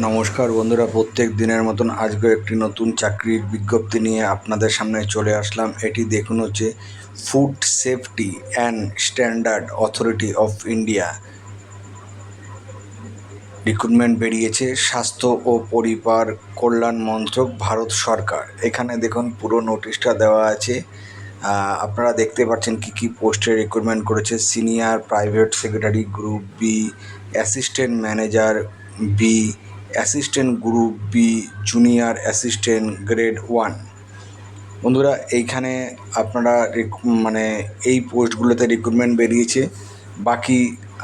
নমস্কার বন্ধুরা, প্রত্যেক দিনের মতন আজকে একটি নতুন চাকরির বিজ্ঞপ্তি নিয়ে আপনাদের সামনে চলে আসলাম। এটি দেখুন হচ্ছে food safety and standard authority of India recruitment বেরিয়েছে, স্বাস্থ্য ও পরিবার কল্যাণ মন্ত্রক, ভারত সরকার। এখানে দেখুন পুরো নোটিশটা দেওয়া আছে। আপনারা দেখতে পাচ্ছেন কি কি পোস্টে রিক্রুটমেন্ট করেছে। Senior private secretary group B, assistant manager B, assistant group B, junior assistant grade 1। বন্ধুরা, এইখানে আপনারা মানে এই পোস্টগুলোতে রিক্রুটমেন্ট বেরিয়েছে। বাকি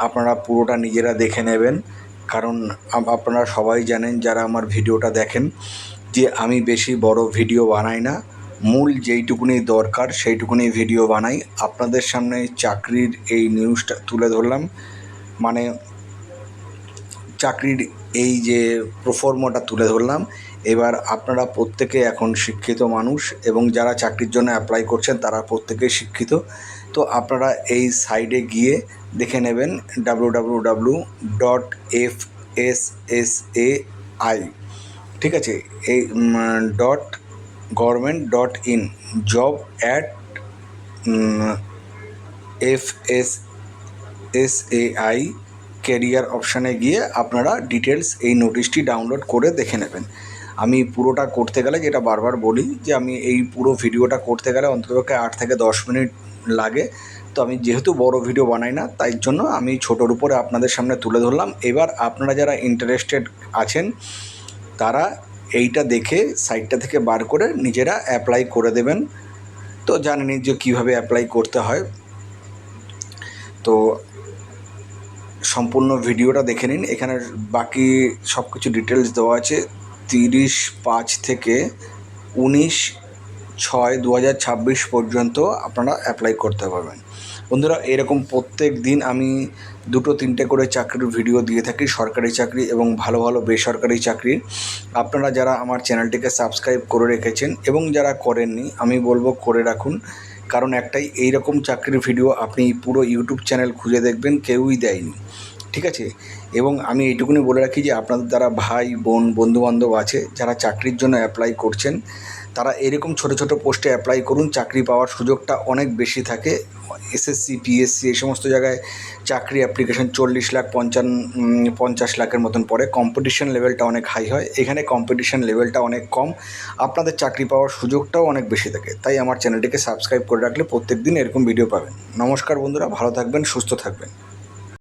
আপনারা পুরোটা নিজেরা দেখে নেবেন, কারণ আপনারা সবাই জানেন যারা আমার ভিডিওটা দেখেন যে আমি বেশি বড় ভিডিও বানাই না। মূল যেইটুকুনি দরকার সেইটুকুনি ভিডিও বানাই। আপনাদের সামনে চাকরির এই নিউজটা তুলে ধরলাম, মানে চাকরির এই যে প্রোফর্মাটা তুলে ধরলাম। এবার আপনারা প্রত্যেকে এখন শিক্ষিত মানুষ এবং যারা চাকরির জন্য অ্যাপ্লাই করছেন তারা প্রত্যেকেই শিক্ষিত। তো আপনারা এই সাইডে গিয়ে দেখে নেবেন www.fssaI, ঠিক আছে, এই .government.in job at FSSAI career অপশানে গিয়ে আপনারা ডিটেলস এই নোটিশটি ডাউনলোড করে দেখে নেবেন। আমি পুরোটা করতে গেলে, যেটা বারবার বলি যে আমি এই পুরো ভিডিওটা করতে গেলে অন্ততপক্ষে 8 থেকে 10 মিনিট লাগে। তো আমি যেহেতু বড় ভিডিও বানাই না, তাই জন্য আমি ছোটোর উপরে আপনাদের সামনে তুলে ধরলাম। এবার আপনারা যারা ইন্টারেস্টেড আছেন তারা এইটা দেখে সাইটটা থেকে বার করে নিজেরা অ্যাপ্লাই করে দেবেন। তো জানেনই যে কীভাবে অ্যাপ্লাই করতে হয়। তো সম্পূর্ণ ভিডিওটা দেখে নিন, এখানে বাকি সব কিছু ডিটেলস দেওয়া আছে। 30/5 থেকে 19/6/2026 পর্যন্ত আপনারা অ্যাপ্লাই করতে পারবেন। বন্ধুরা, এরকম প্রত্যেক দিন আমি 2-3টে করে চাকরির ভিডিও দিয়ে থাকি, সরকারি চাকরি এবং ভালো ভালো বেসরকারি চাকরির। আপনারা যারা আমার চ্যানেলটিকে সাবস্ক্রাইব করে রেখেছেন এবং যারা করেননি, আমি বলবো করে রাখুন, কারণ একটাই, এই রকম চাকরির ভিডিও আপনি পুরো ইউটিউব চ্যানেল খুঁজে দেখবেন কেউই দেয়নি, ঠিক আছে। এবং আমি এইটুকুনি বলে রাখি যে আপনাদের যারা ভাই বোন বন্ধুবান্ধব আছে যারা চাকরির জন্য অ্যাপ্লাই করছেন, তারা এরকম ছোটো ছোটো পোস্টে অ্যাপ্লাই করুন। চাকরি পাওয়ার সুযোগটা অনেক বেশি থাকে। এসএসসি পিএসসি এই সমস্ত জায়গায় চাকরি অ্যাপ্লিকেশন 40 লাখ 50 লাখের মতন পড়ে। কম্পিটিশন লেভেলটা অনেক হাই হয়, এখানে কম্পিটিশন লেভেলটা অনেক কম, আপনাদের চাকরি পাওয়ার সুযোগটাও অনেক বেশি থাকে। তাই আমার চ্যানেলটিকে সাবস্ক্রাইব করে রাখলে প্রত্যেক দিন এরকম ভিডিও পাবেন। নমস্কার বন্ধুরা, ভালো থাকবেন, সুস্থ থাকবেন।